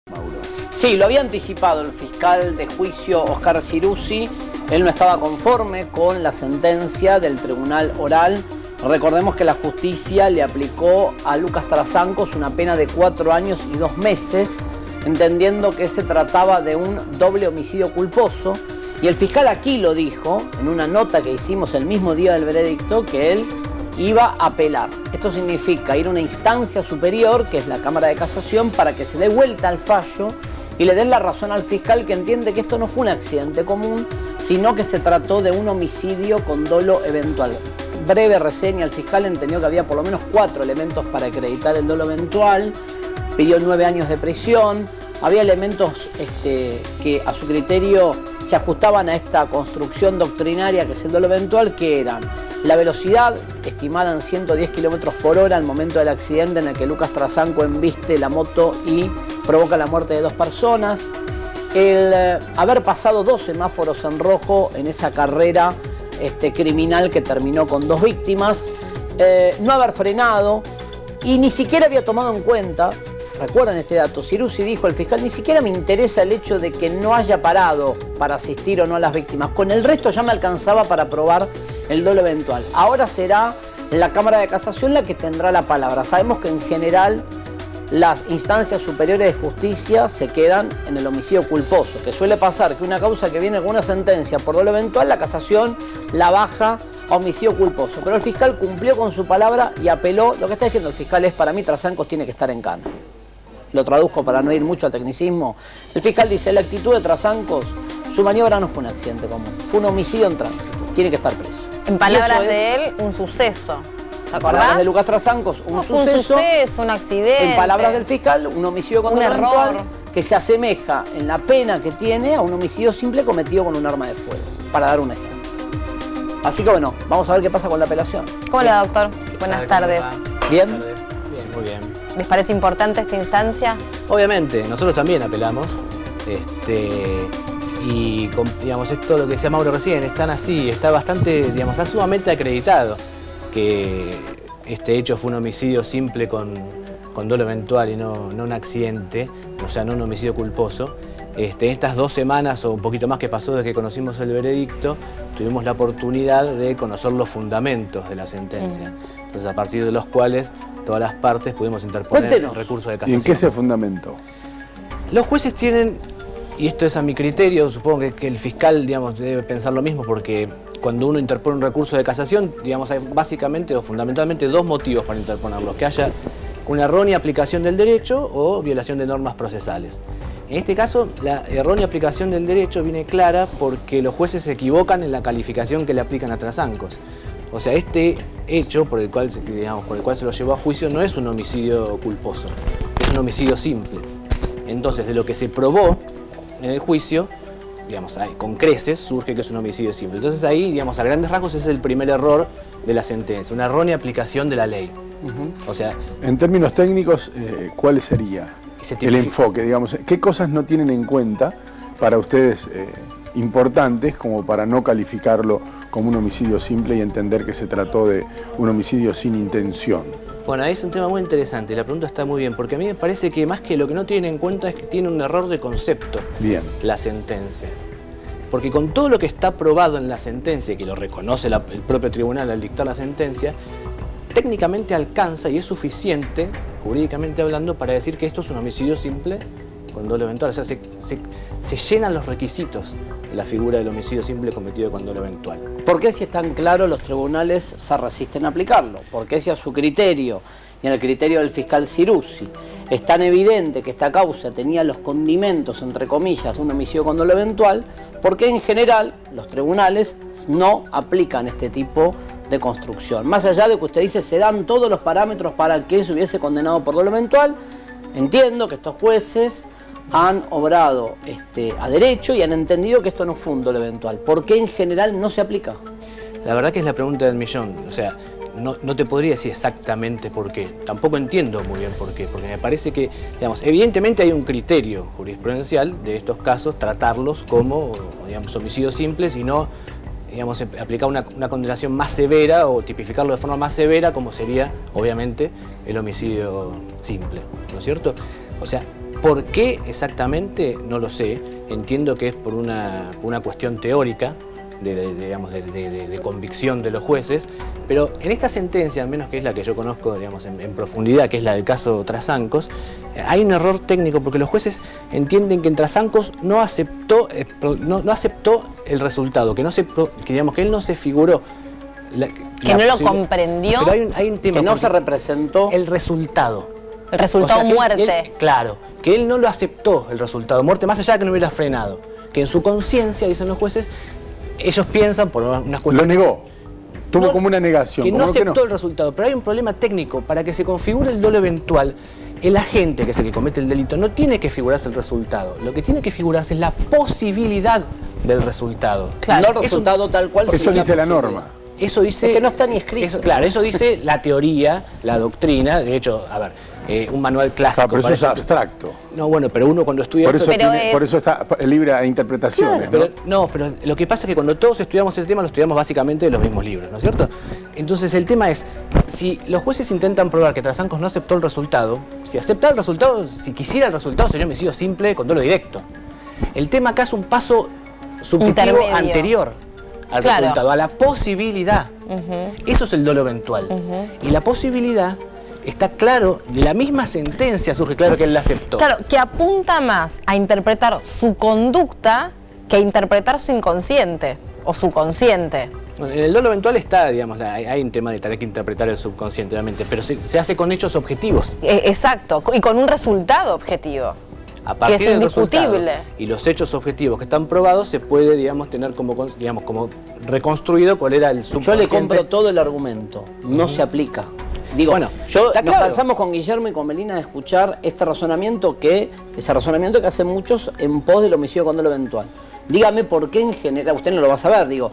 Mauro. Sí, lo había anticipado el fiscal de juicio Oscar Ciruzzi. Él no estaba conforme con la sentencia del tribunal oral. Recordemos que la justicia le aplicó a Lucas Trasancos una pena de 4 años y 2 meses, entendiendo que se trataba de un doble homicidio culposo. Y el fiscal aquí lo dijo, en una nota que hicimos el mismo día del veredicto, que él iba a apelar. Esto significa ir a una instancia superior, que es la Cámara de Casación, para que se dé vuelta al fallo y le den la razón al fiscal, que entiende que esto no fue un accidente común, sino que se trató de un homicidio con dolo eventual. Breve reseña: el fiscal entendió que había por lo menos 4 elementos para acreditar el dolo eventual, pidió 9 años de prisión. Había elementos que a su criterio se ajustaban a esta construcción doctrinaria que es el dolo eventual, que eran la velocidad, estimada en 110 km por hora al momento del accidente en el que Lucas Trasanco embiste la moto y provoca la muerte de 2 personas, el haber pasado 2 semáforos en rojo en esa carrera criminal que terminó con 2 víctimas, no haber frenado y ni siquiera había tomado en cuenta. Recuerden este dato, Ciruzzi dijo, el fiscal, ni siquiera me interesa el hecho de que no haya parado para asistir o no a las víctimas. Con el resto ya me alcanzaba para probar el dolo eventual. Ahora será la Cámara de Casación la que tendrá la palabra. Sabemos que en general las instancias superiores de justicia se quedan en el homicidio culposo, que suele pasar que una causa que viene con una sentencia por dolo eventual, la Casación la baja a homicidio culposo. Pero el fiscal cumplió con su palabra y apeló. Lo que está diciendo el fiscal es, para mí Trasancos tiene que estar en cana. Lo traduzco para no ir mucho al tecnicismo. El fiscal dice, la actitud de Trasancos, su maniobra no fue un accidente común, fue un homicidio en tránsito, tiene que estar preso. En palabras de él, un suceso. ¿Te acordás? En palabras de Lucas Trasancos, un suceso. Un accidente. En palabras del fiscal, un homicidio con dolo eventual que se asemeja en la pena que tiene a un homicidio simple cometido con un arma de fuego, para dar un ejemplo. Así que bueno, vamos a ver qué pasa con la apelación. ¿Cómo le va, doctor? Buenas tardes. ¿Bien? Bien, muy bien. ¿Les parece importante esta instancia? Obviamente, nosotros también apelamos. Y digamos, esto lo que decía Mauro recién, están así, está bastante, digamos, está sumamente acreditado que este hecho fue un homicidio simple con dolo eventual y no un accidente, o sea, no un homicidio culposo. En estas 2 semanas o un poquito más que pasó desde que conocimos el veredicto, tuvimos la oportunidad de conocer los fundamentos de la sentencia. Entonces, a partir de los cuales todas las partes pudimos interponer el recurso de casación. ¿Y en qué se fundamentó? Los jueces tienen, y esto es a mi criterio, supongo que el fiscal, digamos, debe pensar lo mismo, porque cuando uno interpone un recurso de casación, digamos, hay básicamente o fundamentalmente 2 motivos para interponerlo: que haya una errónea aplicación del derecho o violación de normas procesales. En este caso, la errónea aplicación del derecho viene clara porque los jueces se equivocan en la calificación que le aplican a Trasancos. O sea, este hecho por el cual se lo llevó a juicio no es un homicidio culposo, es un homicidio simple. Entonces, de lo que se probó en el juicio, digamos, con creces, surge que es un homicidio simple. Entonces ahí, digamos, a grandes rasgos es el primer error de la sentencia, una errónea aplicación de la ley. O sea, en términos técnicos, ¿cuál sería el enfoque? Digamos, ¿qué cosas no tienen en cuenta para ustedes importantes como para no calificarlo como un homicidio simple y entender que se trató de un homicidio sin intención? Bueno, ahí es un tema muy interesante, la pregunta está muy bien, porque a mí me parece que más que lo que no tiene en cuenta es que tiene un error de concepto la sentencia. Porque con todo lo que está probado en la sentencia, que lo reconoce el propio tribunal al dictar la sentencia, técnicamente alcanza y es suficiente, jurídicamente hablando, para decir que esto es un homicidio simple con dolo eventual. O sea, se llenan los requisitos de la figura del homicidio simple cometido con dolo eventual. ¿Por qué, si es tan claro, los tribunales se resisten a aplicarlo? ¿Por qué, si a su criterio y en el criterio del fiscal Ciruzzi es tan evidente que esta causa tenía los condimentos, entre comillas, de un homicidio con dolo eventual, por qué en general los tribunales no aplican este tipo de construcción? Más allá de que usted dice se dan todos los parámetros para que se hubiese condenado por dolo eventual, entiendo que estos jueces han obrado a derecho y han entendido que esto no fue un dolo eventual. ¿Por qué en general no se aplica? La verdad que es la pregunta del millón. O sea, no te podría decir exactamente por qué. Tampoco entiendo muy bien por qué, porque me parece que, digamos, evidentemente hay un criterio jurisprudencial de estos casos, tratarlos como, digamos, homicidios simples y no, digamos, aplicar una condenación más severa o tipificarlo de forma más severa, como sería, obviamente, el homicidio simple, ¿no es cierto? O sea, ¿Por qué exactamente? No lo sé. Entiendo que es por una cuestión teórica, de convicción de los jueces, pero en esta sentencia, al menos que es la que yo conozco, digamos, en profundidad, que es la del caso Trasancos, hay un error técnico porque los jueces entienden que en Trasancos no aceptó el resultado, que él no se figuró. Que no lo comprendió. Pero hay un tema. Que no se representó. El resultado. El resultado muerte. Claro, que él no lo aceptó, el resultado muerte, más allá de que no hubiera frenado. Que en su conciencia, dicen los jueces, ellos piensan por unas cuestiones... Lo negó. Tuvo como una negación. Que no aceptó el resultado. Pero hay un problema técnico. Para que se configure el dolo eventual, el agente, que es el que comete el delito, no tiene que figurarse el resultado. Lo que tiene que figurarse es la posibilidad del resultado. Claro. No el resultado tal cual. Eso dice la norma. Eso dice... Es que no está ni escrito. Claro, eso dice la teoría, la doctrina. De hecho, a ver, un manual clásico... Pero eso es abstracto. No, bueno, pero uno cuando estudia... Por eso está libre de interpretaciones, claro, pero lo que pasa es que cuando todos estudiamos el tema, lo estudiamos básicamente de los mismos libros, ¿no es cierto? Entonces el tema es, si los jueces intentan probar que Trasancos no aceptó el resultado, si acepta el resultado, si quisiera el resultado, sería un homicidio simple con dolo directo. El tema acá es un paso subjetivo anterior al resultado, a la posibilidad. Eso es el dolo eventual. Y la posibilidad está claro, de la misma sentencia surge claro que él la aceptó. Claro, que apunta más a interpretar su conducta que a interpretar su inconsciente o su consciente. Bueno, en el dolo eventual está, digamos, hay un tema de tener que interpretar el subconsciente, obviamente, pero se hace con hechos objetivos. Exacto, y con un resultado objetivo. A partir que es indiscutible. Y los hechos objetivos que están probados se puede, digamos, tener como reconstruido cuál era el subconsciente. Yo le compro todo el argumento, no se aplica. Digo, bueno, nos cansamos con Guillermo y con Melina de escuchar ese razonamiento que hacen muchos en pos del homicidio con dolo eventual. Dígame por qué en general, usted no lo va a saber, digo,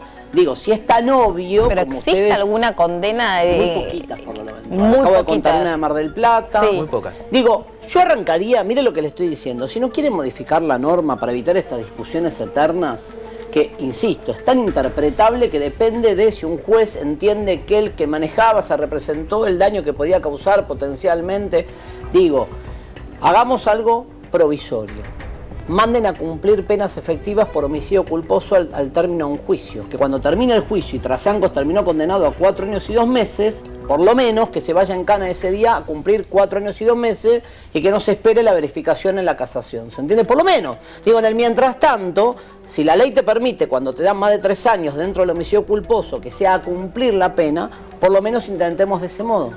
si es tan obvio. Pero como existe ustedes, alguna condena de. Muy poquitas por dolo eventual. Muy Acabo de poquitas. contar una de Mar del Plata. Sí. Muy pocas. Digo, yo arrancaría, mire lo que le estoy diciendo, si no quieren modificar la norma para evitar estas discusiones eternas, que, insisto, es tan interpretable que depende de si un juez entiende que el que manejaba se representó el daño que podía causar potencialmente. Digo, hagamos algo provisorio. Manden a cumplir penas efectivas por homicidio culposo al término de un juicio. Que cuando termine el juicio y Trasancos terminó condenado a 4 años y 2 meses, por lo menos que se vaya en cana ese día a cumplir 4 años y 2 meses y que no se espere la verificación en la casación. ¿Se entiende? Por lo menos. Digo, en el mientras tanto, si la ley te permite, cuando te dan más de 3 años dentro del homicidio culposo, que sea a cumplir la pena, por lo menos intentemos de ese modo.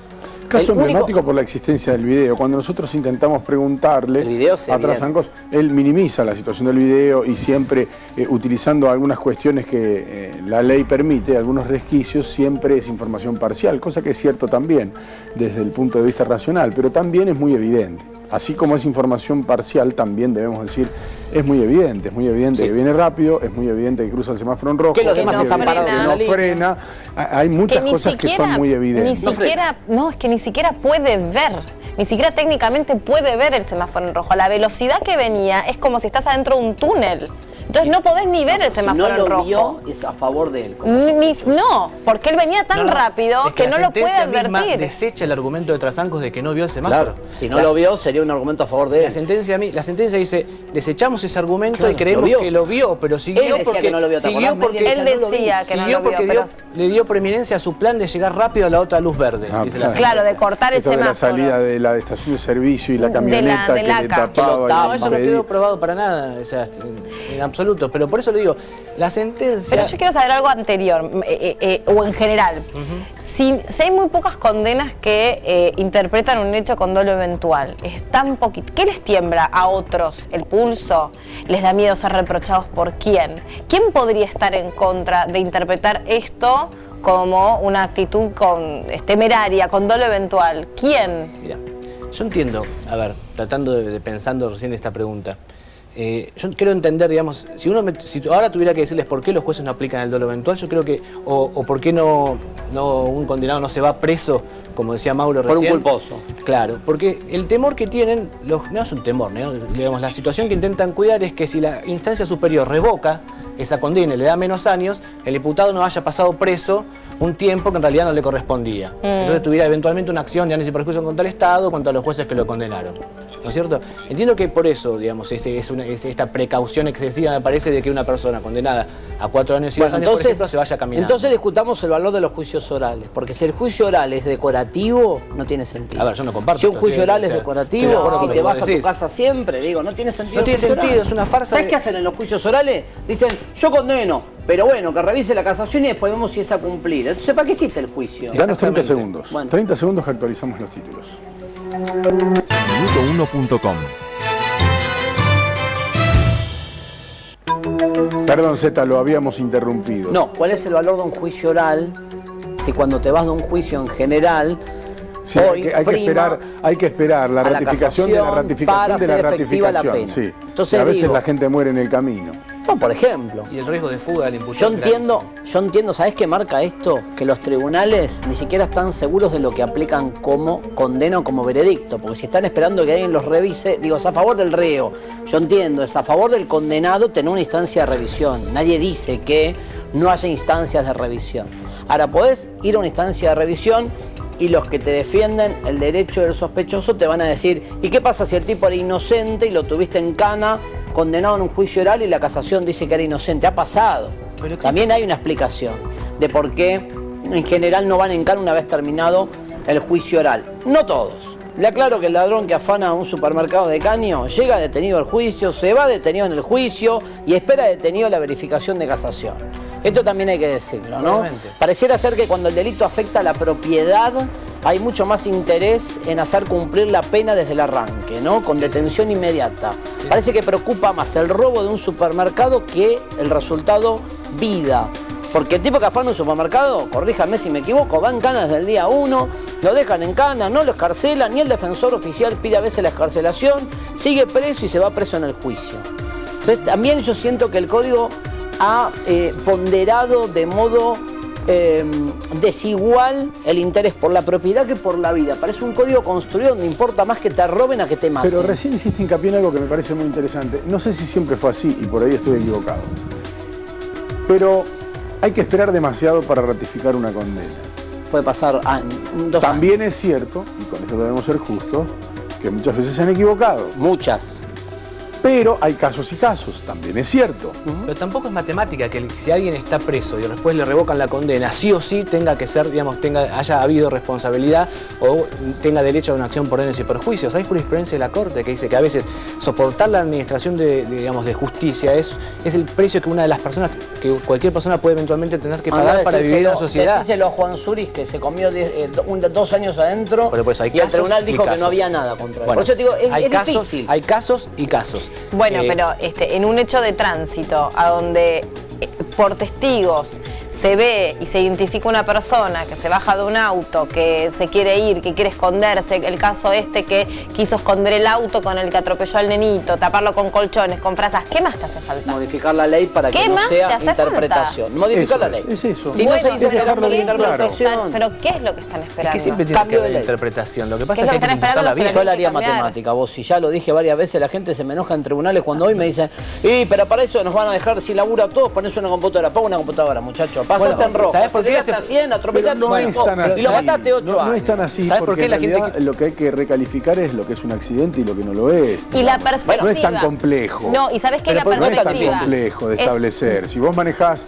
Caso emblemático por la existencia del video. Cuando nosotros intentamos preguntarle a Trasancos, él minimiza la situación del video y siempre utilizando algunas cuestiones que la ley permite, algunos resquicios, siempre es información parcial, cosa que es cierto también desde el punto de vista racional, pero también es muy evidente. Así como es información parcial, también debemos decir, es muy evidente sí. Que viene rápido, es muy evidente que cruza el semáforo en rojo, que los demás están parados en la no frena, hay muchas cosas que son muy evidentes. Es que ni siquiera puede ver, ni siquiera técnicamente puede ver el semáforo en rojo. A la velocidad que venía es como si estás adentro de un túnel. Entonces no podés ni ver el semáforo en rojo. Si no lo vio, es a favor de él. No, porque él venía tan rápido es que no lo puede advertir. Misma desecha el argumento de Trasancos de que no vio el semáforo. Claro, si no lo vio, sería un argumento a favor de él. La sentencia dice, desechamos ese argumento y creemos que lo vio, pero siguió porque que no lo vio, él decía que no lo vio, pero le dio preeminencia a su plan de llegar rápido a la otra luz verde. Claro, de cortar el semáforo. La salida de la estación de servicio y la camioneta que le tapaba. No, eso no quedó probado para nada, o sea, en absoluto. Pero por eso le digo, la sentencia... Pero yo quiero saber algo anterior, o en general. Si hay muy pocas condenas que interpretan un hecho con dolo eventual, es tan poquito. ¿Qué les tiembla a otros el pulso? ¿Les da miedo ser reprochados por quién? ¿Quién podría estar en contra de interpretar esto como una actitud temeraria, con dolo eventual? ¿Quién? Mira, yo entiendo, a ver, tratando de pensando recién esta pregunta, yo quiero entender, digamos, si ahora tuviera que decirles por qué los jueces no aplican el dolo eventual, yo creo que, o por qué no un condenado no se va preso, como decía Mauro recién. Por un culposo. Claro, porque el temor que tienen, no es un temor, ¿no? Digamos, la situación que intentan cuidar es que si la instancia superior revoca esa condena y le da menos años, el imputado no haya pasado preso un tiempo que en realidad no le correspondía. Entonces tuviera eventualmente una acción de análisis y perjuicio contra el Estado, contra los jueces que lo condenaron. ¿no es cierto? Entiendo que por eso, digamos, esta precaución excesiva me parece de que una persona condenada a 4 años y 2 años, por ejemplo, se vaya caminando. Entonces discutamos el valor de los juicios orales, porque si el juicio oral es decorativo, no tiene sentido. A ver, yo no comparto. Si un juicio oral es decorativo y te vas a tu casa siempre, digo, no tiene sentido. No tiene sentido, es una farsa. ¿Sabes qué hacen en los juicios orales? Dicen, yo condeno, pero bueno, que revise la casación y después vemos si es a cumplir. Entonces, ¿para qué hiciste el juicio? Danos 30 segundos. Bueno. 30 segundos que actualizamos los títulos. Minuto1.com. Perdón, Zeta, lo habíamos interrumpido. No, ¿cuál es el valor de un juicio oral si cuando te vas de un juicio en general... Sí, hoy hay que esperar la ratificación de la ratificación para de la hacer efectiva la ratificación. pena. Sí. Entonces a veces digo, la gente muere en el camino. no, por ejemplo. Y el riesgo de fuga del imputado. Yo entiendo, ¿sabés qué marca esto? Que los tribunales ni siquiera están seguros de lo que aplican como condena o como veredicto, porque si están esperando que alguien los revise, digo, es a favor del reo. Yo entiendo, es a favor del condenado tener una instancia de revisión. Nadie dice que no haya instancias de revisión. Ahora, podés ir a una instancia de revisión y los que te defienden el derecho del sospechoso te van a decir, ¿y qué pasa si el tipo era inocente y lo tuviste en cana, condenado en un juicio oral y la casación dice que era inocente? Ha pasado. También hay una explicación de por qué en general no van en cana una vez terminado el juicio oral. No todos. Le aclaro que el ladrón que afana a un supermercado de caño llega detenido al juicio, se va detenido en el juicio y espera detenido la verificación de casación. Esto también hay que decirlo, ¿no? Obviamente. Pareciera ser que cuando el delito afecta a la propiedad hay mucho más interés en hacer cumplir la pena desde el arranque, ¿no? Con detención inmediata. Parece que preocupa más el robo de un supermercado que el resultado vida. Porque el tipo que afana un supermercado, corríjame si me equivoco, va en cana desde el día 1, lo dejan en cana, no lo escarcelan, ni el defensor oficial pide a veces la escarcelación, sigue preso y se va preso en el juicio. Entonces también yo siento que el código ha ponderado de modo desigual el interés por la propiedad que por la vida. Parece un código construido donde importa más que te roben a que te maten. Pero recién hiciste hincapié en algo que me parece muy interesante. No sé si siempre fue así y por ahí estoy equivocado. Pero hay que esperar demasiado para ratificar una condena. Puede pasar 2 años. También es cierto, y con esto debemos ser justos, que muchas veces se han equivocado. Muchas. Pero hay casos y casos, también es cierto. Pero tampoco es matemática que si alguien está preso y después le revocan la condena, sí o sí tenga que ser, digamos, haya habido responsabilidad o tenga derecho a una acción por daños y perjuicios. Hay jurisprudencia de la Corte que dice que a veces soportar la administración de justicia es el precio que una de las personas, que cualquier persona puede eventualmente tener que pagar para vivir en la sociedad. Decíselo a Juan Suris que se comió 2 años adentro Por eso hay y el casos tribunal dijo y que no casos. había nada contra él. Bueno, por eso te digo, es casos, difícil. hay casos y casos. Bueno, pero en un hecho de tránsito, a donde por testigos se ve y se identifica una persona que se baja de un auto, que se quiere ir, que quiere esconderse, el caso que quiso esconder el auto con el que atropelló al nenito, taparlo con colchones, con frazas, ¿qué más te hace falta? Modificar la ley para que no sea interpretación. Modificar la ley. Es eso. Si Bueno, no se dice pero dejarlo de ¿qué es lo que interpretación. están- pero ¿qué es lo que están esperando? Es que siempre tiene Cambio que de haber ley. interpretación. Lo que pasa ¿Qué es es que lo hay que que están interpretar la esperando vida. los Yo le haría cambiar. matemática, vos, si ya lo dije varias veces, la gente se me enoja en tribunales cuando hoy me dicen, pero para eso nos van a dejar sin laburo a todos, ponés una computadora, pongo una computadora, muchos, pasaste en rojo, ¿sabes por qué aceleraste hace- a 100, atropellaste Pero no un es tipo, tan así. y lo mataste 8 No años. es tan así, ¿Sabes por porque qué la en gente realidad lo que hay que recalificar es lo que es un accidente y lo que no lo es. Y la digamos. perspectiva. No es tan complejo. No, y sabes que la No es tan perspectiva complejo de es- establecer. Si vos manejás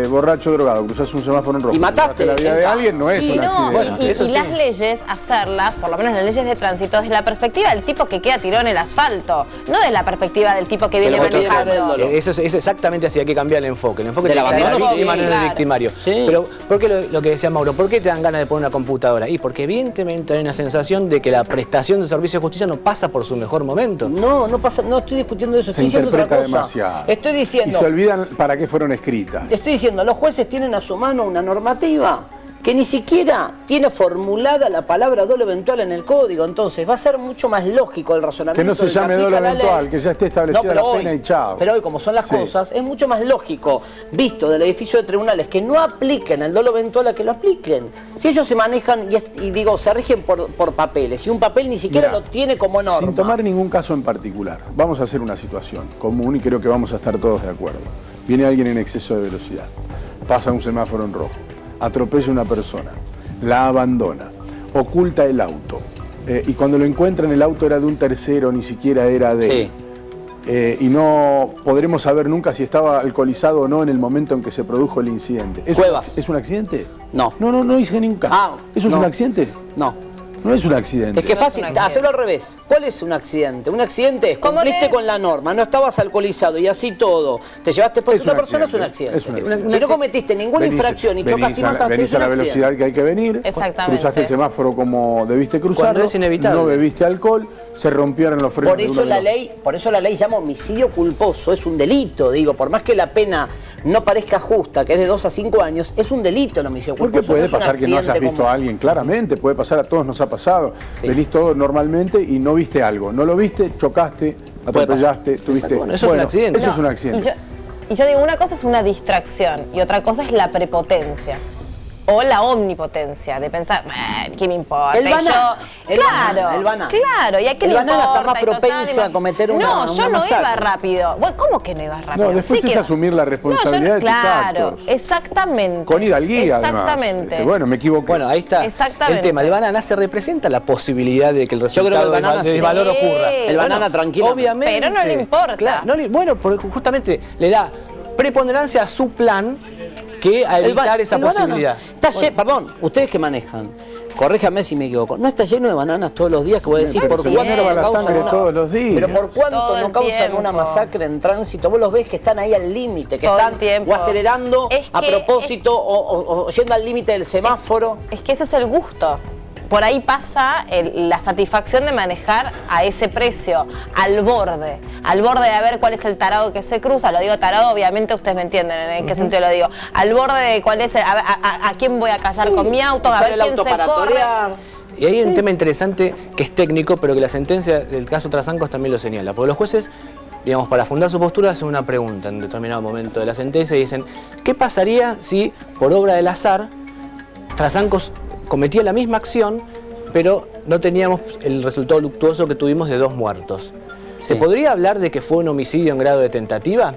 borracho drogado, cruzás un semáforo en rojo, Y mataste la vida en de ca- alguien, no es Y un no, accidente. Bueno, y eso sí. las leyes, hacerlas, por lo menos las leyes de tránsito, desde la perspectiva del tipo que queda tirado en el asfalto, no de la perspectiva del tipo que viene lo que tiene manejando. que ver el dolor. Eso es exactamente así, hay que cambiar el enfoque. El enfoque Del tiene que estar en la abandono, víctima, sí, no en el claro. victimario. Sí. Pero, ¿por qué lo que decía Mauro? ¿Por qué te dan ganas de poner una computadora? Y porque evidentemente hay una sensación de que la prestación de servicio de justicia no pasa por su mejor momento. No pasa, no estoy discutiendo eso, Se estoy diciendo otra interpreta cosa. demasiado. Estoy Y diciendo, se olvidan para qué fueron escritas. estoy diciendo, los jueces tienen a su mano una normativa que ni siquiera tiene formulada la palabra dolo eventual en el código. Entonces va a ser mucho más lógico el razonamiento. Que no se del llame aplica dolo la ley. eventual, que ya esté establecida pero la hoy- pena y chao. Pero hoy, como son las Sí. cosas, es mucho más lógico, visto del edificio de tribunales, que no apliquen el dolo eventual a que lo apliquen. Si ellos se manejan y digo, se rigen por papeles, y un papel ni siquiera Mirá, lo tiene como norma. Sin tomar ningún caso en particular, vamos a hacer una situación común y creo que vamos a estar todos de acuerdo. Viene alguien en exceso de velocidad, pasa un semáforo en rojo, atropella a una persona, la abandona, oculta el auto, y cuando lo encuentran el auto era de un tercero, ni siquiera era de... Sí. Y no podremos saber nunca si estaba alcoholizado o no en el momento en que se produjo el incidente. Cuevas. ¿Es un accidente? No. No hice nunca. Ah, ¿Eso es no. un accidente? No. No es un accidente. Es que es No es fácil, un accidente. hacerlo al revés. ¿Cuál es un accidente? Un accidente es ¿Cómo cumpliste te- con la norma, no estabas alcoholizado y así todo. Te llevaste por Es una un persona, es un accidente, accidente. es un accidente. Si no cometiste ninguna infracción y chocaste y mataste, venís es a un la accidente. velocidad que hay que venir, Exactamente. cruzaste el semáforo como debiste cruzarlo, Cuando es inevitable. no bebiste alcohol, se rompieron los frenos. Por eso la ley llama homicidio culposo, es un delito, digo, por más que la pena no parezca justa, que es de 2 a 5 años, es un delito el homicidio culposo. Porque puede no es un pasar que no hayas accidente visto como- a alguien, claramente, puede pasar, a todos nos ha pasado. Sí. Venís todo normalmente y no viste algo, no lo viste, chocaste, atropellaste, tuviste... Bueno, eso es un accidente. Eso es un No, accidente. Y yo digo, una cosa es una distracción y otra cosa es la prepotencia. O la omnipotencia, de pensar, ¿qué me importa? El Y banana, yo- el claro, banana, el banana. Claro, ¿y a qué El le banana está importa? más Y total, propenso a cometer una No, yo no masacre. iba rápido. Bueno, ¿cómo que no iba rápido? No, después es asumir la responsabilidad de tus claro, actos. exactamente. Con hidalguía, además. Exactamente. Bueno, me equivoqué. Bueno, ahí está Exactamente. el tema. El banana se representa la posibilidad de que el creo que el resultado banana de sí. valor ocurra. El banana tranquilamente. Obviamente. Pero no le importa. Claro, bueno, porque justamente le da preponderancia a su plan que a evitar esa el banana posibilidad. Está perdón, ustedes que manejan, corríjame si me equivoco, ¿no está lleno de bananas todos los días que voy a decir Pero por se cuánto hierva la causan sangre todos los días. Pero por cuánto Todo no el causan tiempo. una masacre en tránsito? Vos los ves que están ahí al límite, que Todo el están tiempo. o acelerando Es a que- propósito o yendo al límite del semáforo. Es que ese es el gusto. Por ahí pasa la satisfacción de manejar a ese precio, al borde de ver cuál es el tarado que se cruza. Lo digo tarado, obviamente ustedes me entienden en qué sentido lo digo. Al borde de cuál es, a quién voy a callar con mi auto, a Usar ver el quién auto se para corre. torear. Y ahí hay un tema interesante que es técnico, pero que la sentencia del caso Trasancos también lo señala. Porque los jueces, digamos, para fundar su postura, hacen una pregunta en determinado momento de la sentencia y dicen, ¿qué pasaría si, por obra del azar, Trasancos cometía la misma acción, pero no teníamos el resultado luctuoso que tuvimos de 2 muertos? ¿Se Sí. podría hablar de que fue un homicidio en grado de tentativa?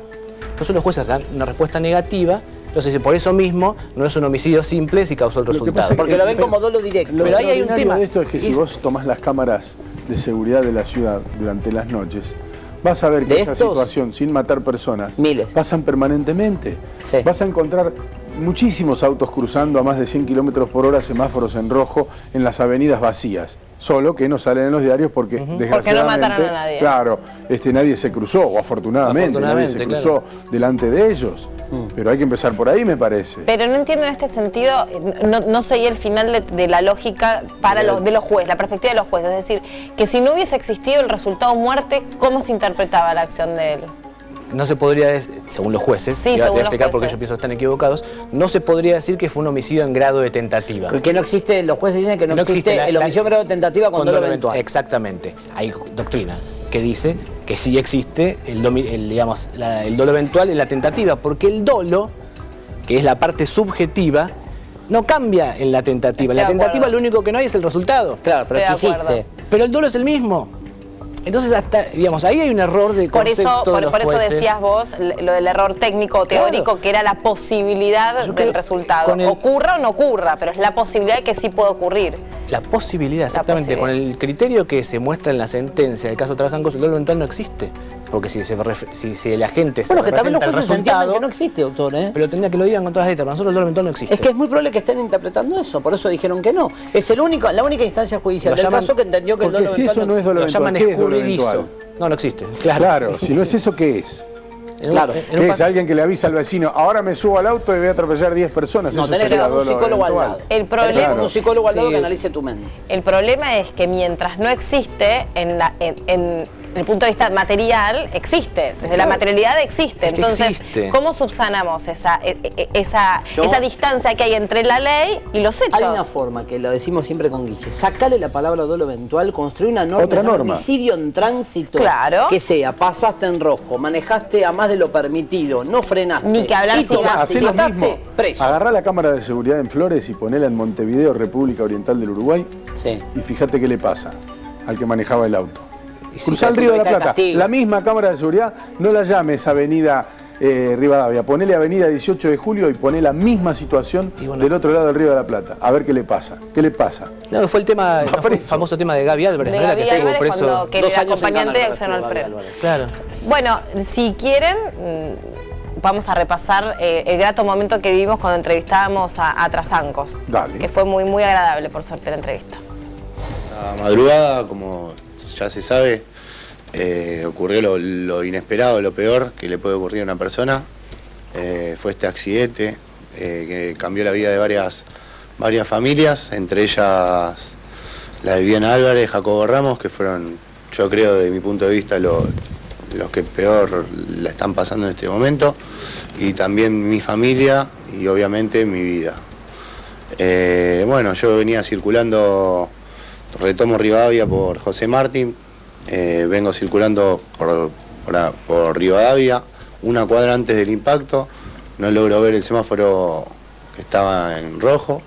Entonces los jueces dan una respuesta negativa. Entonces, por eso mismo, no es un homicidio simple si causó el Lo que resultado. pasa es Porque lo ven como dolo directo. Lo Pero ahí hay un extraordinario tema. de esto es que si vos tomás las cámaras de seguridad de la ciudad durante las noches, vas a ver que ¿De esta estos? situación, sin matar personas, Miles. pasan permanentemente. Sí. Vas a encontrar muchísimos autos cruzando a más de 100 kilómetros por hora, semáforos en rojo, en las avenidas vacías. Solo que no salen en los diarios porque, desgraciadamente, mataron a nadie. claro, nadie se cruzó, o afortunadamente nadie se Afortunadamente, cruzó delante de ellos. Pero hay que empezar por ahí, me parece. Pero no entiendo en este sentido, no seguí el final de la lógica de los jueces, la perspectiva de los jueces. Es decir, que si no hubiese existido el resultado muerte, ¿cómo se interpretaba la acción de él? No se podría decir, según los jueces, Sí, y ahora te según voy a los explicar por qué jueces. yo pienso que están equivocados, no se podría decir que fue un homicidio en grado de tentativa. Que no existe, los jueces dicen que no, existe el homicidio en grado de tentativa con dolo eventual. Exactamente. Hay doctrina que dice que sí existe el dolo eventual en la tentativa, porque el dolo, que es la parte subjetiva, no cambia en la tentativa. En la Estoy de tentativa acuerdo. lo único que no hay es el resultado. Claro, pero Estoy ¿qué de acuerdo. hiciste? Pero el dolo es el mismo. Entonces, hasta, digamos, ahí hay un error de Por eso, concepto de los por eso jueces. decías vos lo del error técnico o teórico, Claro. que era la posibilidad Yo del creo resultado. con el- Ocurra o no ocurra, pero es la posibilidad de que sí puede ocurrir. La posibilidad, exactamente. posibilidad. Con el criterio que se muestra en la sentencia del caso Trasancos, el dolo eventual no existe. Porque si el agente se Bueno, que también los representa el jueces entienden resultado, que no existe, doctor, ¿eh? pero tendría que lo digan con todas las letras. Para nosotros el dolo eventual no existe. Es que es muy probable que estén interpretando eso, por eso dijeron que no. Es la única instancia judicial Lo del llaman- caso que entendió que el Porque dolo si eventual eso no es dolo lo eventual, llaman ¿qué es dolo escurridizo. eventual? No, no existe. Claro. Claro, si no es eso, ¿qué es? Claro. ¿Qué es alguien que le avisa al vecino, ahora me subo al auto y voy a atropellar 10 personas? No, Eso tenés que sería tener un dolo psicólogo al eventual. lado. El problema- Tenés que tener un psicólogo al lado Sí. que analice tu mente. El problema es que mientras no existe, en el punto de vista material, existe. Desde la materialidad existe. Es que Entonces, existe. ¿cómo subsanamos esa Yo- distancia que hay entre la ley y los hechos? Hay una forma, que lo decimos siempre con Guille, sacale la palabra dolo eventual, construir una norma, Otra se llama norma. homicidio en tránsito, Claro. que sea, pasaste en rojo, manejaste a más de lo permitido, no frenaste, Ni que hablar y si tomaste, Hacé y lo mataste, mismo. preso. Agarrá la cámara de seguridad en Flores y ponela en Montevideo, República Oriental del Uruguay, Sí. y fíjate qué le pasa al que manejaba el auto. Y sí, Cruzá el pero Río de la ahí está el Plata, castigo. la misma cámara de seguridad, no la llames avenida Rivadavia, ponele Avenida 18 de Julio y poné la misma situación del otro lado del Río de la Plata. A ver qué le pasa. ¿Qué le pasa? No, fue el tema, no fue el famoso tema de Gaby Álvarez, De ¿no era? Gaby Que estuvo Álvarez, preso cuando, que 2 era años en acompañante de Canadá acción al estuvo pre. Gaby Álvarez. Claro. Bueno, si quieren, vamos a repasar el grato momento que vivimos cuando entrevistábamos a Trasancos. Dale. Que fue muy, muy agradable, por suerte, la entrevista. La madrugada, como ya se sabe, ocurrió lo inesperado, lo peor que le puede ocurrir a una persona. Fue este accidente que cambió la vida de varias familias, entre ellas la de Viviana Álvarez, Jacobo Ramos, que fueron, yo creo, desde mi punto de vista, los que peor la están pasando en este momento, y también mi familia y obviamente mi vida. Bueno, yo venía circulando, retomo Rivadavia por José Martín, vengo circulando por Rivadavia, una cuadra antes del impacto, no logro ver el semáforo que estaba en rojo,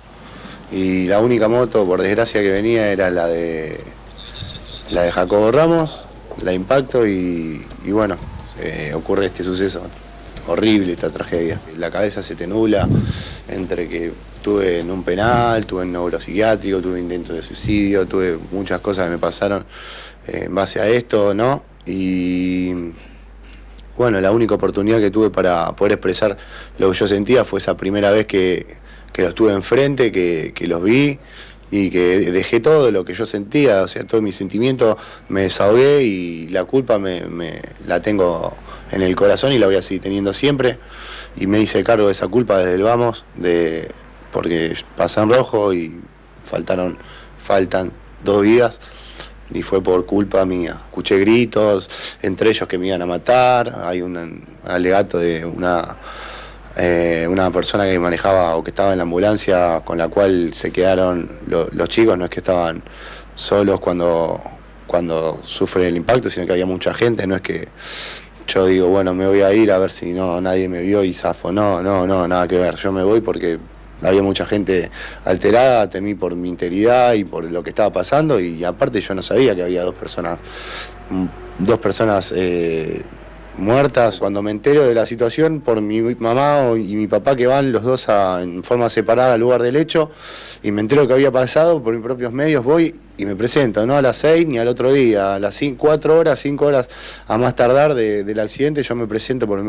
y la única moto, por desgracia, que venía era la de Jacobo Ramos, la impacto, y bueno, ocurre este suceso horrible, esta tragedia. La cabeza se te nubla entre que estuve en un penal, tuve en neuropsiquiátrico, tuve intento de suicidio, tuve muchas cosas que me pasaron en base a esto, ¿no? Y bueno, la única oportunidad que tuve para poder expresar lo que yo sentía fue esa primera vez que los tuve enfrente, que los vi y que dejé todo lo que yo sentía, o sea, todo mi sentimiento, me desahogué, y la culpa la tengo en el corazón y la voy a seguir teniendo siempre, y me hice cargo de esa culpa desde el vamos, porque pasé en rojo y faltan 2 vidas. Y fue por culpa mía. Escuché gritos, entre ellos que me iban a matar. Hay un alegato de una persona que manejaba o que estaba en la ambulancia, con la cual se quedaron los chicos. No es que estaban solos cuando sufren el impacto, sino que había mucha gente. No es que yo digo, bueno, me voy a ir a ver si nadie me vio y zafo. No, nada que ver. Yo me voy porque había mucha gente alterada, temí por mi integridad y por lo que estaba pasando, y aparte yo no sabía que había dos personas muertas. Cuando me entero de la situación por mi mamá y mi papá, que van los dos en forma separada al lugar del hecho, y me entero que había pasado, por mis propios medios voy y me presento, no a las 6 ni al otro día, a las 5 horas a más tardar del accidente, yo me presento por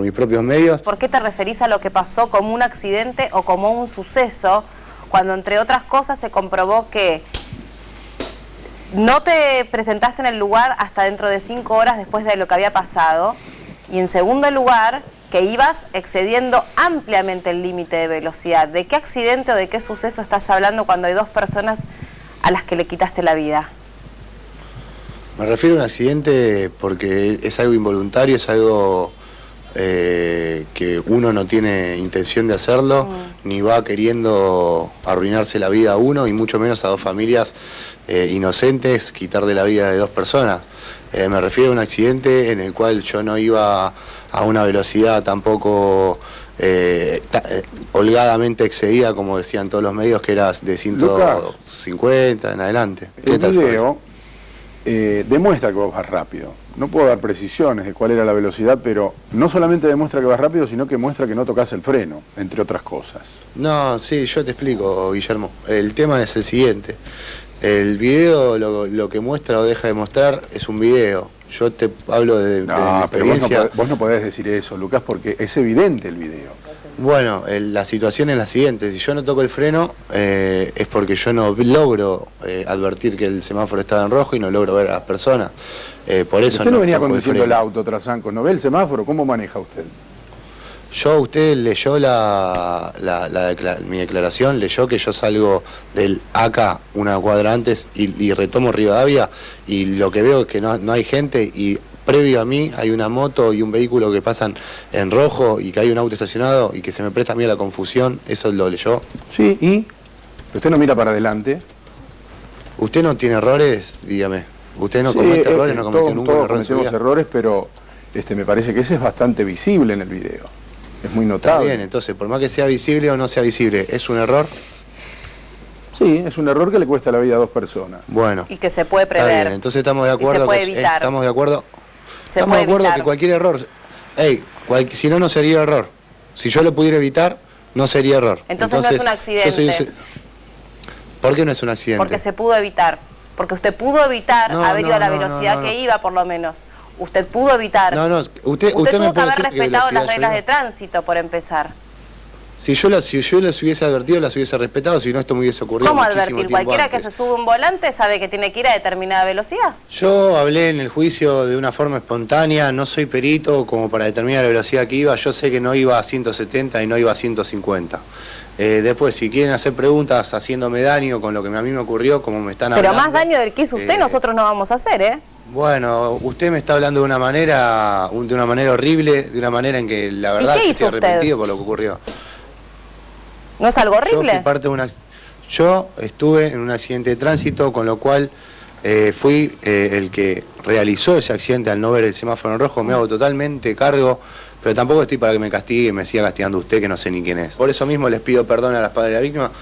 mis propios medios. ¿Por qué te referís a lo que pasó como un accidente o como un suceso, cuando entre otras cosas se comprobó que no te presentaste en el lugar hasta dentro de 5 horas después de lo que había pasado, y en segundo lugar, que ibas excediendo ampliamente el límite de velocidad? ¿De qué accidente o de qué suceso estás hablando cuando hay 2 personas a las que le quitaste la vida? Me refiero a un accidente porque es algo involuntario, es algo que uno no tiene intención de hacerlo, ni va queriendo arruinarse la vida a uno, y mucho menos a 2 familias inocentes, quitarle la vida de 2 personas. Me refiero a un accidente en el cual yo no iba a una velocidad tampoco holgadamente excedida, como decían todos los medios, que era de 150 en adelante. El video demuestra que vos vas rápido. No puedo dar precisiones de cuál era la velocidad, pero no solamente demuestra que vas rápido, sino que muestra que no tocas el freno, entre otras cosas. No, sí, yo te explico, Guillermo. El tema es el siguiente. El video lo que muestra o deja de mostrar es un video. Yo te hablo de mi experiencia. Vos no podés decir eso, Lucas, porque es evidente el video. Bueno, la situación es la siguiente. Si yo no toco el freno, es porque yo no logro advertir que el semáforo estaba en rojo y no logro ver a las personas. Por eso usted no venía toco conduciendo el auto, Trasancos, ¿no ve el semáforo? ¿Cómo maneja usted? Usted leyó mi declaración, leyó que yo salgo del acá una cuadra antes y retomo Rivadavia, y lo que veo es que no hay gente, y previo a mí hay una moto y un vehículo que pasan en rojo, y que hay un auto estacionado y que se me presta a mí a la confusión. ¿Eso lo leyó? Sí, ¿y? ¿Usted no mira para adelante? ¿Usted no tiene errores? Dígame. ¿Usted no comete errores? ¿No cometió nunca un error en su vida? Cometemos errores, pero me parece que ese es bastante visible en el video. Es muy notable. Está bien, entonces, por más que sea visible o no sea visible, ¿es un error? Sí, es un error que le cuesta la vida a 2 personas. Bueno. Y que se puede prever. Está bien, entonces estamos de acuerdo. Y se puede evitar. Estamos de acuerdo. Se puede evitar. Que cualquier error Si no, no sería error. Si yo lo pudiera evitar, no sería error. Entonces no es un accidente. ¿Por qué no es un accidente? Porque se pudo evitar. Porque usted pudo evitar haber ido a la velocidad que iba, por lo menos. Usted pudo evitar. Usted tuvo que haber respetado las reglas de tránsito, por empezar. Si yo las hubiese advertido, las hubiese respetado, si no esto me hubiese ocurrido. ¿Cómo advertir? Cualquiera que se sube un volante sabe que tiene que ir a determinada velocidad. Yo hablé en el juicio de una forma espontánea, no soy perito como para determinar la velocidad que iba, yo sé que no iba a 170 y no iba a 150. Después, si quieren hacer preguntas haciéndome daño con lo que a mí me ocurrió, como me están hablando... Pero más daño del que hizo usted, nosotros no vamos a hacer, ¿eh? Bueno, usted me está hablando de una manera horrible, de una manera en que la verdad que estoy arrepentido por lo que ocurrió. ¿No es algo horrible? Yo estuve en un accidente de tránsito, con lo cual fui el que realizó ese accidente al no ver el semáforo en rojo. Me hago totalmente cargo, pero tampoco estoy para que me castigue y me siga castigando usted, que no sé ni quién es. Por eso mismo les pido perdón a las padres de la víctima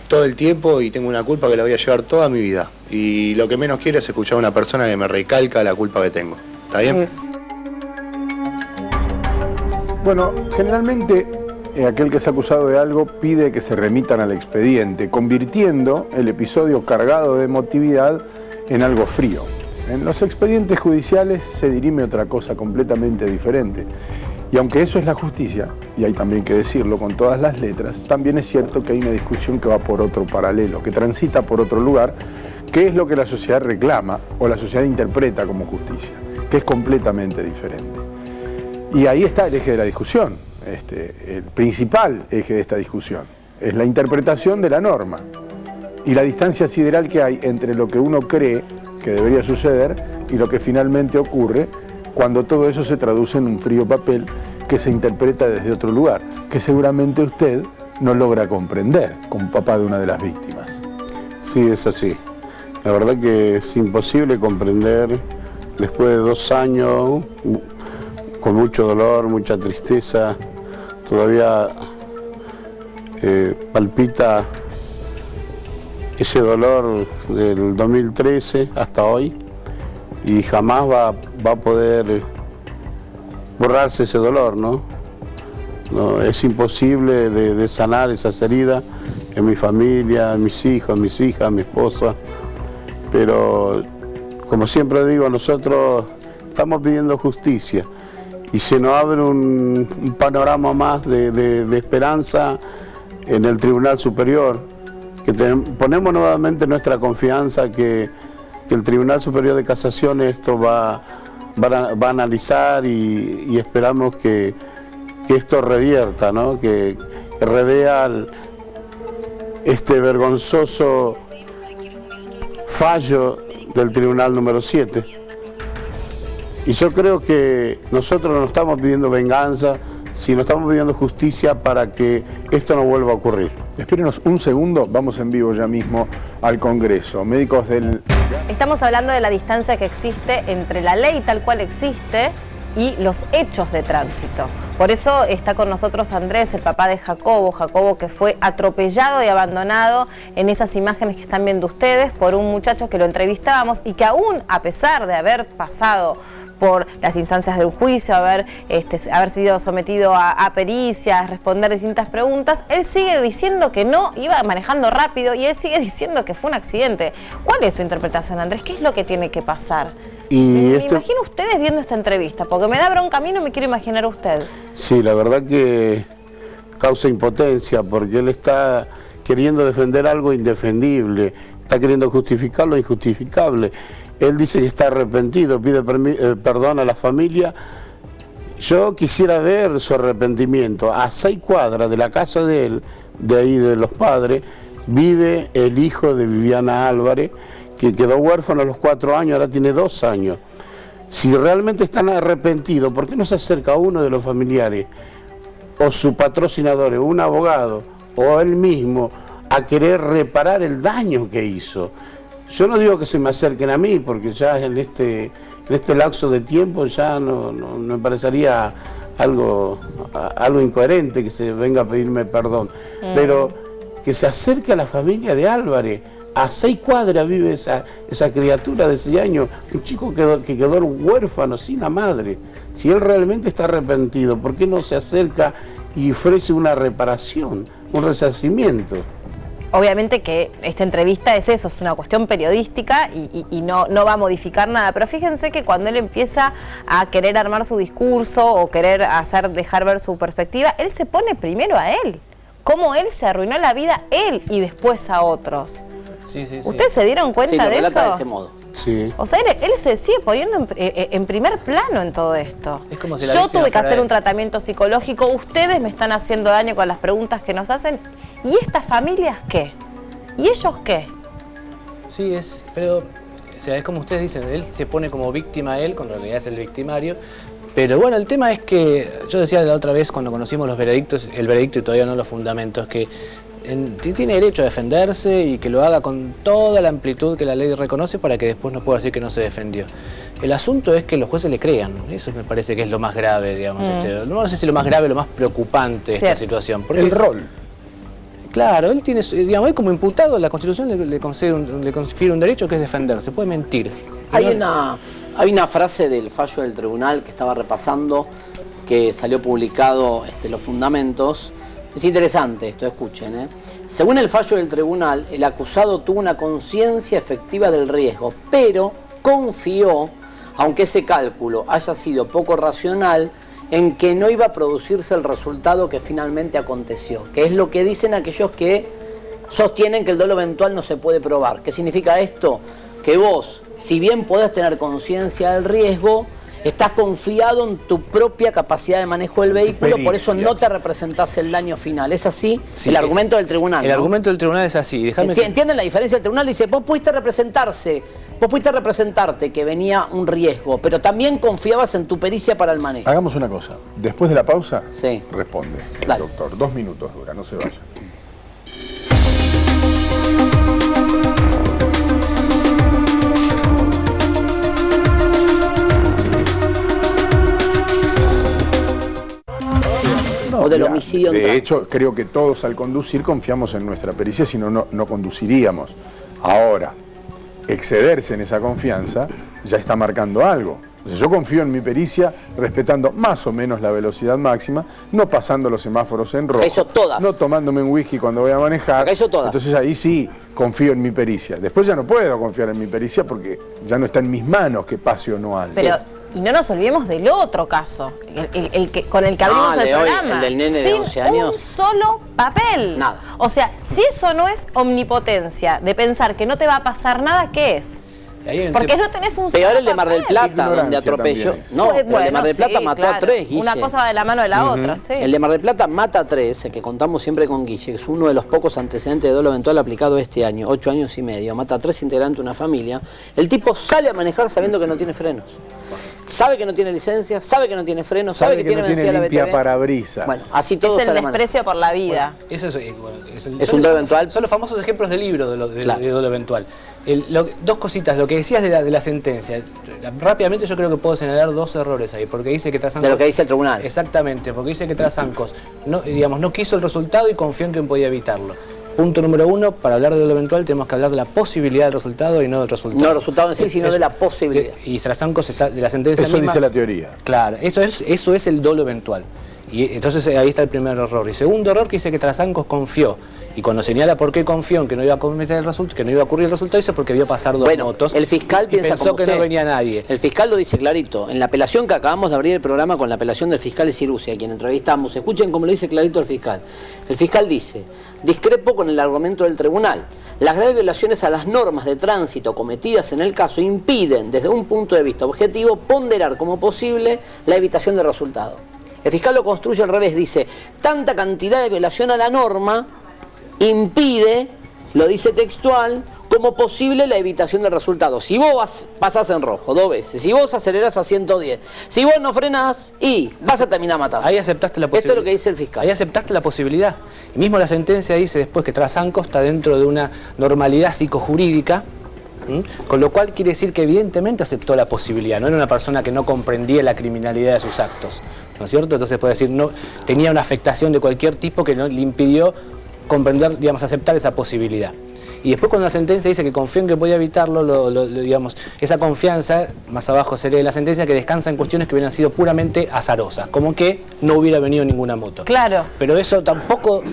todo el tiempo y tengo una culpa que la voy a llevar toda mi vida. Y lo que menos quiero es escuchar a una persona que me recalca la culpa que tengo. ¿Está bien? Bueno, generalmente aquel que es acusado de algo pide que se remitan al expediente, convirtiendo el episodio cargado de emotividad en algo frío. En los expedientes judiciales se dirime otra cosa completamente diferente. Y aunque eso es la justicia, y hay también que decirlo con todas las letras, también es cierto que hay una discusión que va por otro paralelo, que transita por otro lugar, que es lo que la sociedad reclama o la sociedad interpreta como justicia, que es completamente diferente. Y ahí está el eje de la discusión. El principal eje de esta discusión es la interpretación de la norma y la distancia sideral que hay entre lo que uno cree que debería suceder y lo que finalmente ocurre cuando todo eso se traduce en un frío papel que se interpreta desde otro lugar, que seguramente usted no logra comprender como papá de una de las víctimas. Sí, es así. La verdad que es imposible comprender después de 2 años con mucho dolor, mucha tristeza. Todavía palpita ese dolor del 2013 hasta hoy y jamás va a poder borrarse ese dolor, ¿no? Es imposible de sanar esas heridas en mi familia, en mis hijos, mis hijas, mi esposa, pero como siempre digo, nosotros estamos pidiendo justicia. Y se nos abre un panorama más de esperanza en el Tribunal Superior, que ponemos nuevamente nuestra confianza que el Tribunal Superior de Casación esto va a analizar y esperamos que esto revierta, ¿no? que revea este vergonzoso fallo del Tribunal número 7. Y yo creo que nosotros no estamos pidiendo venganza, sino estamos pidiendo justicia para que esto no vuelva a ocurrir. Espérenos un segundo, vamos en vivo ya mismo al Congreso. Médicos del... Estamos hablando de la distancia que existe entre la ley tal cual existe y los hechos de tránsito. Por eso está con nosotros Andrés, el papá de Jacobo que fue atropellado y abandonado en esas imágenes que están viendo ustedes por un muchacho que lo entrevistábamos y que aún a pesar de haber pasado por las instancias de un juicio, haber sido sometido a pericias, responder distintas preguntas, él sigue diciendo que no iba manejando rápido y él sigue diciendo que fue un accidente. ¿Cuál es su interpretación, Andrés? ¿Qué es lo que tiene que pasar? Me imagino ustedes viendo esta entrevista, porque me da bronca a mí, no me quiero imaginar a usted. Sí, la verdad que causa impotencia, porque él está queriendo defender algo indefendible, está queriendo justificar lo injustificable. Él dice que está arrepentido, pide perdón a la familia. Yo quisiera ver su arrepentimiento. A 6 cuadras de la casa de él, de ahí de los padres, vive el hijo de Viviana Álvarez, que quedó huérfano a los 4 años, ahora tiene 2 años. Si realmente están arrepentidos, ¿por qué no se acerca a uno de los familiares, o su patrocinador, o un abogado, o él mismo, a querer reparar el daño que hizo? Yo no digo que se me acerquen a mí, porque ya en este lapso de tiempo ya no me parecería algo incoherente que se venga a pedirme perdón. Pero que se acerque a la familia de Álvarez, A 6 cuadras vive esa criatura de 6 años, un chico que quedó huérfano, sin la madre. Si él realmente está arrepentido, ¿por qué no se acerca y ofrece una reparación, un resarcimiento? Obviamente que esta entrevista es eso, es una cuestión periodística y no va a modificar nada, pero fíjense que cuando él empieza a querer armar su discurso o querer dejar ver su perspectiva, él se pone primero a él, cómo él se arruinó la vida él y después a otros. Sí. ¿Ustedes se dieron cuenta de eso? De ese modo. Sí. O sea, él se sigue poniendo en primer plano en todo esto. Es como si la Yo víctima tuve que fuera hacer él. un tratamiento psicológico, ustedes me están haciendo daño con las preguntas que nos hacen. ¿Y estas familias qué? ¿Y ellos qué? Sí, pero o sea, es como ustedes dicen, él se pone como víctima él, cuando en realidad es el victimario. Pero bueno, el tema es que, yo decía la otra vez cuando conocimos los veredictos, el veredicto y todavía no los fundamentos, que tiene derecho a defenderse y que lo haga con toda la amplitud que la ley reconoce para que después no pueda decir que no se defendió. El asunto es que los jueces le crean, eso me parece que es lo más grave, digamos. No sé si lo más grave, lo más preocupante de esta situación. Porque el rol. Claro, él tiene, digamos, él como imputado, la Constitución le confiere un derecho que es defenderse, puede mentir. Hay una frase del fallo del tribunal que estaba repasando, que salió publicado los fundamentos. Es interesante esto, escuchen, ¿eh? Según el fallo del tribunal, el acusado tuvo una conciencia efectiva del riesgo, pero confió, aunque ese cálculo haya sido poco racional, en que no iba a producirse el resultado que finalmente aconteció, que es lo que dicen aquellos que sostienen que el dolo eventual no se puede probar. ¿Qué significa esto? Que vos, si bien podés tener conciencia del riesgo, estás confiado en tu propia capacidad de manejo del vehículo, por eso no te representás el daño final. ¿Es así? Sí, el argumento del tribunal. El argumento del tribunal es así. ¿Entienden la diferencia? El tribunal dice, vos pudiste representarte que venía un riesgo, pero también confiabas en tu pericia para el manejo. Hagamos una cosa, después de la pausa, sí, responde el Dale. doctor. 2 minutos dura, no se vaya. O del homicidio en de hecho, tránsito. creo que todos al conducir confiamos en nuestra pericia, si no, no conduciríamos. Ahora, excederse en esa confianza ya está marcando algo. Entonces, yo confío en mi pericia respetando más o menos la velocidad máxima, no pasando los semáforos en rojo, Eso todas. no tomándome un whisky cuando voy a manejar. Eso todas. Entonces ahí sí confío en mi pericia. Después ya no puedo confiar en mi pericia porque ya no está en mis manos que pase o no algo. Pero, y no nos olvidemos del otro caso, el que, con el que abrimos el programa. El del nene de 11 años. Un solo papel. Nada. O sea, si eso no es omnipotencia, de pensar que no te va a pasar nada, ¿qué es? Porque no tenés un Peor solo el de Mar del papel. Plata, donde atropelló. También. No, el de Bueno, Mar del Plata sí, mató claro. a 3, Guille. Una cosa va de la mano de la otra, sí. El de Mar del Plata mata a 3, el que contamos siempre con Guille, que es uno de los pocos antecedentes de dolo eventual aplicado este año, 8 años y medio. Mata a 3 integrantes de una familia. El tipo sale a manejar sabiendo que no tiene frenos. Sabe que no tiene licencia, sabe que no tiene frenos, sabe que tiene no vencida la limpia BTV. parabrisas. Bueno, así todo Es se el la maneja. desprecio por la vida. Eso es Es un dolo eventual. Son los famosos ejemplos de libro de dolo eventual. Dos cositas, lo que decías de la sentencia. Rápidamente yo creo que puedo señalar 2 errores ahí, porque dice que Trasancos... De lo que dice el tribunal. Exactamente, porque dice que Trasancos no quiso el resultado y confió en que podía evitarlo. Punto número 1, para hablar de dolo eventual tenemos que hablar de la posibilidad del resultado y no del resultado. No del resultado en sí, sino de la posibilidad. Y Trasancos está de la sentencia Eso misma... dice la teoría. Claro, eso es el dolo eventual. Y entonces ahí está el primer error. Y segundo error, que dice que Trasancos confió. Y cuando señala por qué confió en que no iba a cometer el resultado, que no iba a ocurrir el resultado, dice porque vio pasar 2 motos. El fiscal y piensa pensó como que usted. no venía nadie. El fiscal lo dice clarito. En la apelación que acabamos de abrir el programa con la apelación del fiscal Cirusi, a quien entrevistamos, escuchen cómo lo dice clarito el fiscal. El fiscal dice: discrepo con el argumento del tribunal. Las graves violaciones a las normas de tránsito cometidas en el caso impiden, desde un punto de vista objetivo, ponderar como posible la evitación del resultado. El fiscal lo construye al revés, dice: tanta cantidad de violación a la norma impide, lo dice textual, como posible la evitación del resultado. Si vos pasás en rojo 2 veces, si vos acelerás a 110, si vos no frenás, y vas a terminar matando. Ahí aceptaste la posibilidad. Esto es lo que dice el fiscal. Ahí aceptaste la posibilidad. Y mismo la sentencia dice después que Trasancos está dentro de una normalidad psicojurídica, con lo cual quiere decir que evidentemente aceptó la posibilidad. No era una persona que no comprendía la criminalidad de sus actos, ¿no es cierto? Entonces puede decir, no tenía una afectación de cualquier tipo que no le impidió comprender, digamos, aceptar esa posibilidad. Y después cuando la sentencia dice que confío en que podía evitarlo, digamos, esa confianza, más abajo se lee la sentencia, que descansa en cuestiones que hubieran sido puramente azarosas, como que no hubiera venido ninguna moto. Claro. Pero eso tampoco,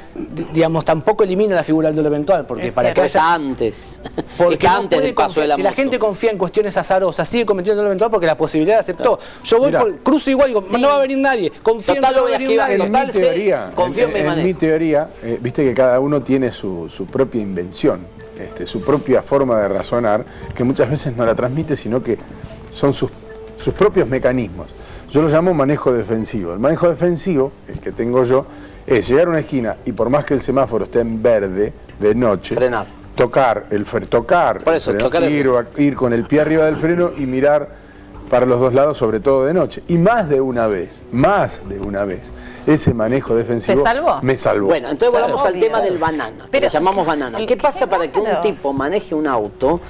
digamos, tampoco elimina la figura del dolo eventual, porque Es para que cierto. haya... Está antes. Porque Está no antes puede del paso de la si la moto. gente confía en cuestiones azarosas, sigue cometiendo el dolo eventual porque la posibilidad aceptó. Yo voy Mira. cruzo igual y digo, no va a venir nadie, confío en que Total, no lo va a voy a venir esquivar. nadie. En Total, mi sí, teoría, confío en mi en manejo. mi teoría, viste que cada uno tiene su propia invención, su propia forma de razonar, que muchas veces no la transmite, sino que son sus propios mecanismos. Yo lo llamo manejo defensivo. El manejo defensivo, el que tengo yo, es llegar a una esquina y por más que el semáforo esté en verde de noche, Frenar. tocar el freno, Por eso, tocar el ir con el pie arriba del freno y mirar para los dos lados, sobre todo de noche. Y más de una vez, ese manejo defensivo ¿Te salvó? me salvó. Bueno, entonces volvamos al Obvio. tema del banana, que Pero- le llamamos banana. ¿Qué pasa para que un Claro. tipo maneje un auto?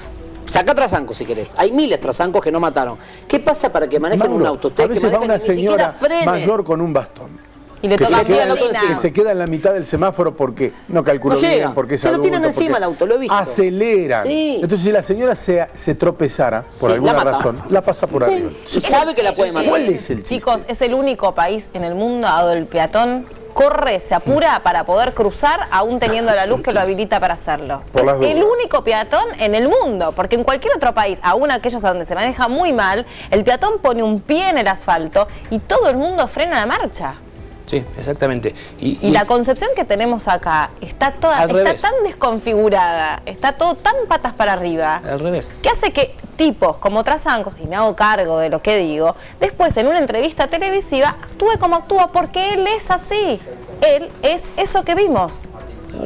Saca trasancos si querés. Hay miles de trasancos que no mataron. ¿Qué pasa para que manejen Mauro, un auto? a Ustedes que veces va manejan una y ni siquiera señora frenen. mayor con un bastón. Y le Que toca se, queda, gasolina. que se queda en la mitad del semáforo porque no calculó No llega. bien, porque es Se lo adulto, tiran encima porque el auto, lo he visto. aceleran. Sí. Entonces si la señora se tropezara por Sí, alguna la mata. razón, la pasa por arriba. Sí, sabe que la puede matar. ¿Cuál es el chiste? Chicos, es el único país en el mundo donde el peatón corre, se apura para poder cruzar, aún teniendo la luz que lo habilita para hacerlo. Por las Es el dudas. único peatón en el mundo, porque en cualquier otro país, aún aquellos donde se maneja muy mal, el peatón pone un pie en el asfalto y todo el mundo frena la marcha. Sí, exactamente. Y la concepción que tenemos acá está Al revés. tan desconfigurada, está todo tan patas para arriba, Al revés. que hace que tipos como Trasancos, y me hago cargo de lo que digo, después en una entrevista televisiva actúe como actúa porque él es así. Él es eso que vimos.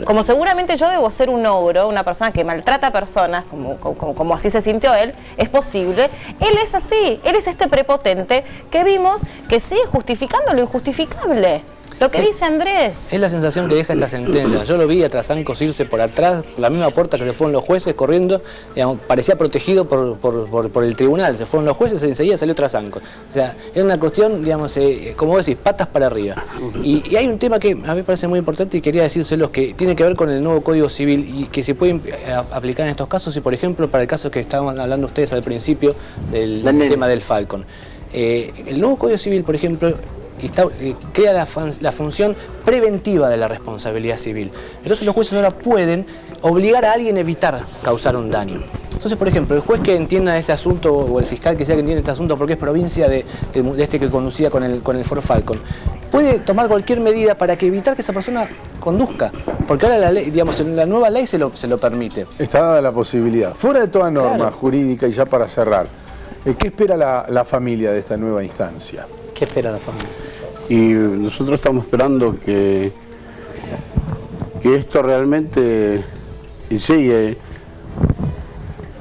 Como seguramente yo debo ser un ogro, una persona que maltrata a personas, como así se sintió él, es posible. Él es así, él es este prepotente que vimos que sigue justificando lo injustificable. Lo que dice Andrés. Es la sensación que deja esta sentencia. Yo lo vi a Trasancos irse por atrás, por la misma puerta que se fueron los jueces, corriendo, digamos, parecía protegido por el tribunal. Se fueron los jueces y enseguida salió Trasancos. O sea, era una cuestión, digamos, como vos decís, patas para arriba. Y hay un tema que a mí me parece muy importante y quería decírselos, que tiene que ver con el nuevo Código Civil y que se puede aplicar en estos casos. Y, por ejemplo, para el caso que estaban hablando ustedes al principio del tema del Falcon. El nuevo Código Civil, por ejemplo, crea la función preventiva de la responsabilidad civil. Entonces los jueces ahora pueden obligar a alguien a evitar causar un daño. Entonces, por ejemplo, el juez que entienda este asunto, o el fiscal que sea que entienda este asunto, porque es provincia de este que conducía con el Ford Falcon, puede tomar cualquier medida para evitar que esa persona conduzca. Porque ahora la ley, digamos, en la nueva ley se lo permite. Está dada la posibilidad. Fuera de toda norma Claro. jurídica, y ya para cerrar, ¿qué espera la familia de esta nueva instancia? ¿Qué espera la familia? Y nosotros estamos esperando que esto realmente llegue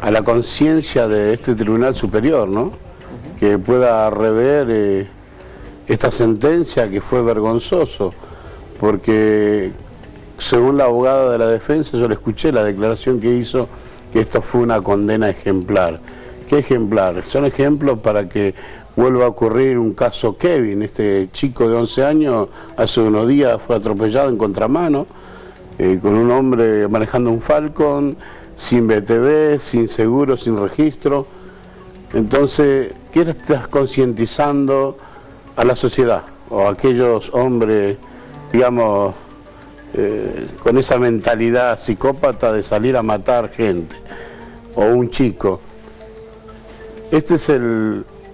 a la conciencia de este Tribunal Superior, ¿no? Que pueda rever esta sentencia, que fue vergonzoso, porque según la abogada de la defensa, yo le escuché la declaración que hizo, que esto fue una condena ejemplar. ¿Qué ejemplar? Son ejemplos para que vuelva a ocurrir un caso Kevin, este chico de 11 años, hace unos días fue atropellado en contramano, con un hombre manejando un Falcon, sin BTV, sin seguro, sin registro. Entonces, ¿qué estás concientizando a la sociedad? O a aquellos hombres, digamos, con esa mentalidad psicópata de salir a matar gente, o un chico. Este es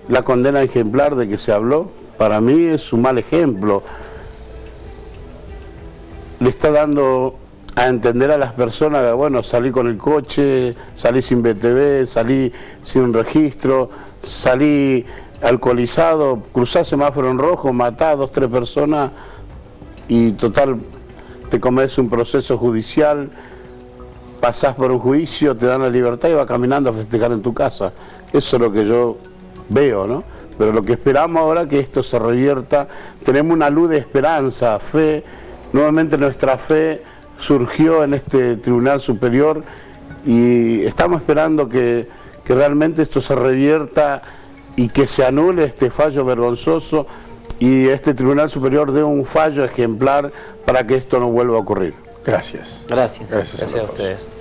la condena ejemplar de que se habló. Para mí es un mal ejemplo. Le está dando a entender a las personas que, bueno, salí con el coche, salí sin BTV, salí sin registro, salí alcoholizado, cruzás semáforo en rojo, matás a 2 o 3 personas y total te comes un proceso judicial, pasás por un juicio, te dan la libertad y vas caminando a festejar en tu casa. Eso es lo que yo veo, ¿no? Pero lo que esperamos ahora es que esto se revierta. Tenemos una luz de esperanza, fe. Nuevamente nuestra fe surgió en este Tribunal Superior y estamos esperando que realmente esto se revierta y que se anule este fallo vergonzoso y este Tribunal Superior dé un fallo ejemplar para que esto no vuelva a ocurrir. Gracias. Gracias. Gracias Gracias a ustedes.